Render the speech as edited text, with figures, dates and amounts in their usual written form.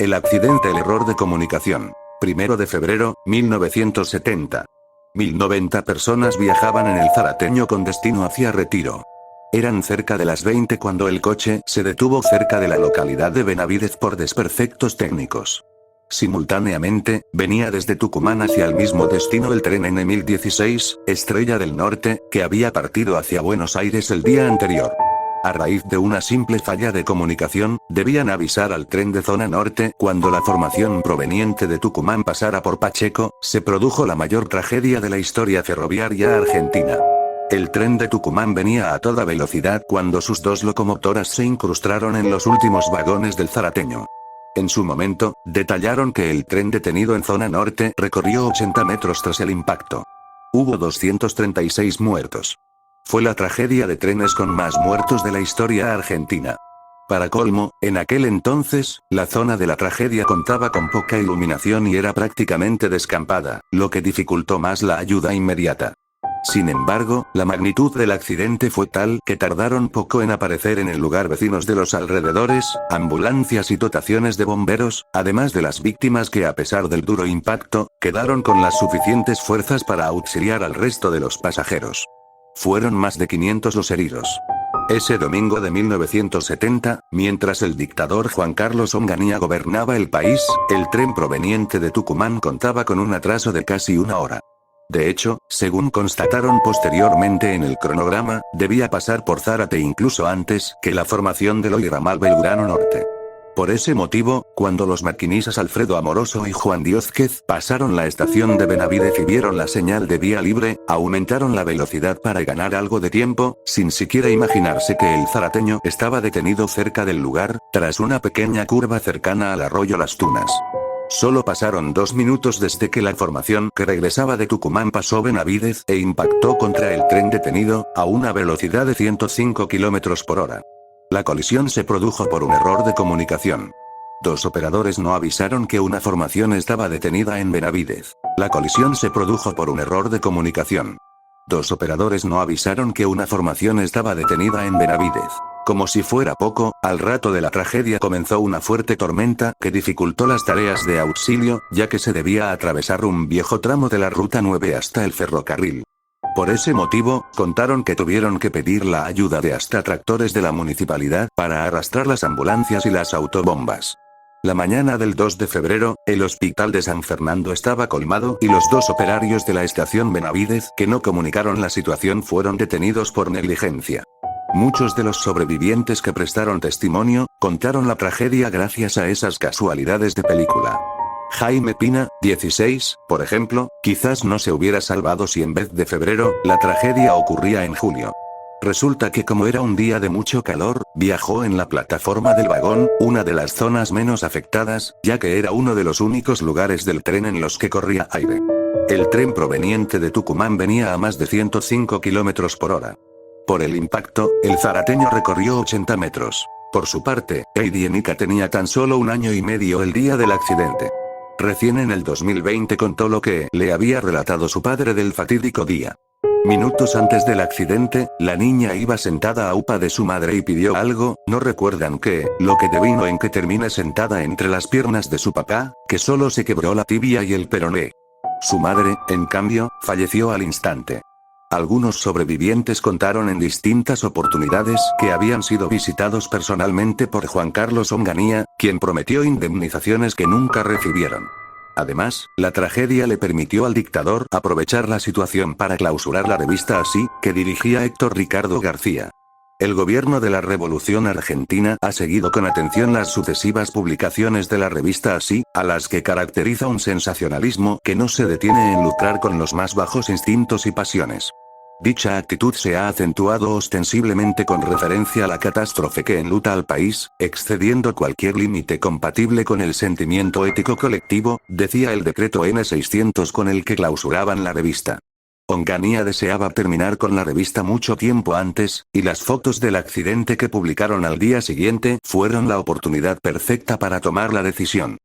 El accidente. El error de comunicación. 1 de febrero, 1970. 1090 personas viajaban en el Zarateño con destino hacia Retiro. Eran cerca de las 20 cuando el coche se detuvo cerca de la localidad de Benavídez por desperfectos técnicos. Simultáneamente, venía desde Tucumán hacia el mismo destino el tren N1016, Estrella del Norte, que había partido hacia Buenos Aires el día anterior. A raíz de una simple falla de comunicación, debían avisar al tren de zona norte. Cuando la formación proveniente de Tucumán pasara por Pacheco, se produjo la mayor tragedia de la historia ferroviaria argentina. El tren de Tucumán venía a toda velocidad cuando sus dos locomotoras se incrustaron en los últimos vagones del Zarateño. En su momento, detallaron que el tren detenido en zona norte recorrió 80 metros tras el impacto. Hubo 236 muertos. Fue la tragedia de trenes con más muertos de la historia argentina. Para colmo, en aquel entonces, la zona de la tragedia contaba con poca iluminación y era prácticamente descampada, lo que dificultó más la ayuda inmediata. Sin embargo, la magnitud del accidente fue tal que tardaron poco en aparecer en el lugar vecinos de los alrededores, ambulancias y dotaciones de bomberos, además de las víctimas que a pesar del duro impacto, quedaron con las suficientes fuerzas para auxiliar al resto de los pasajeros. Fueron más de 500 los heridos. Ese domingo de 1970, mientras el dictador Juan Carlos Onganía gobernaba el país, el tren proveniente de Tucumán contaba con un atraso de casi una hora. De hecho, según constataron posteriormente en el cronograma, debía pasar por Zárate incluso antes que la formación del hoy ramal Belgrano Norte. Por ese motivo, cuando los maquinistas Alfredo Amoroso y Juan Diózquez pasaron la estación de Benavídez y vieron la señal de vía libre, aumentaron la velocidad para ganar algo de tiempo, sin siquiera imaginarse que el Zarateño estaba detenido cerca del lugar, tras una pequeña curva cercana al arroyo Las Tunas. Solo pasaron 2 minutos desde que la formación que regresaba de Tucumán pasó Benavídez e impactó contra el tren detenido, a una velocidad de 105 km por hora. La colisión se produjo por un error de comunicación. Dos operadores no avisaron que una formación estaba detenida en Benavídez. La colisión se produjo por un error de comunicación. Dos operadores no avisaron que una formación estaba detenida en Benavídez. Como si fuera poco, al rato de la tragedia comenzó una fuerte tormenta que dificultó las tareas de auxilio, ya que se debía atravesar un viejo tramo de la Ruta 9 hasta el ferrocarril. Por ese motivo, contaron que tuvieron que pedir la ayuda de hasta tractores de la municipalidad para arrastrar las ambulancias y las autobombas. La mañana del 2 de febrero, el hospital de San Fernando estaba colmado y los dos operarios de la estación Benavídez que no comunicaron la situación fueron detenidos por negligencia. Muchos de los sobrevivientes que prestaron testimonio, contaron la tragedia gracias a esas casualidades de película. Jaime Pina, 16, por ejemplo, quizás no se hubiera salvado si en vez de febrero, la tragedia ocurría en julio. Resulta que como era un día de mucho calor, viajó en la plataforma del vagón, una de las zonas menos afectadas, ya que era uno de los únicos lugares del tren en los que corría aire. El tren proveniente de Tucumán venía a más de 105 km por hora. Por el impacto, el Zarateño recorrió 80 metros. Por su parte, Heidi Enica tenía tan solo 1 año y medio el día del accidente. Recién en el 2020 contó lo que le había relatado su padre del fatídico día. Minutos antes del accidente, la niña iba sentada a upa de su madre y pidió algo, no recuerdan qué, lo que devino en que termine sentada entre las piernas de su papá, que solo se quebró la tibia y el peroné. Su madre, en cambio, falleció al instante. Algunos sobrevivientes contaron en distintas oportunidades que habían sido visitados personalmente por Juan Carlos Onganía, quien prometió indemnizaciones que nunca recibieron. Además, la tragedia le permitió al dictador aprovechar la situación para clausurar la revista Así, que dirigía Héctor Ricardo García. El gobierno de la Revolución Argentina ha seguido con atención las sucesivas publicaciones de la revista Así, a las que caracteriza un sensacionalismo que no se detiene en lucrar con los más bajos instintos y pasiones. Dicha actitud se ha acentuado ostensiblemente con referencia a la catástrofe que enluta al país, excediendo cualquier límite compatible con el sentimiento ético colectivo, decía el decreto N600 con el que clausuraban la revista. Onganía deseaba terminar con la revista mucho tiempo antes, y las fotos del accidente que publicaron al día siguiente fueron la oportunidad perfecta para tomar la decisión.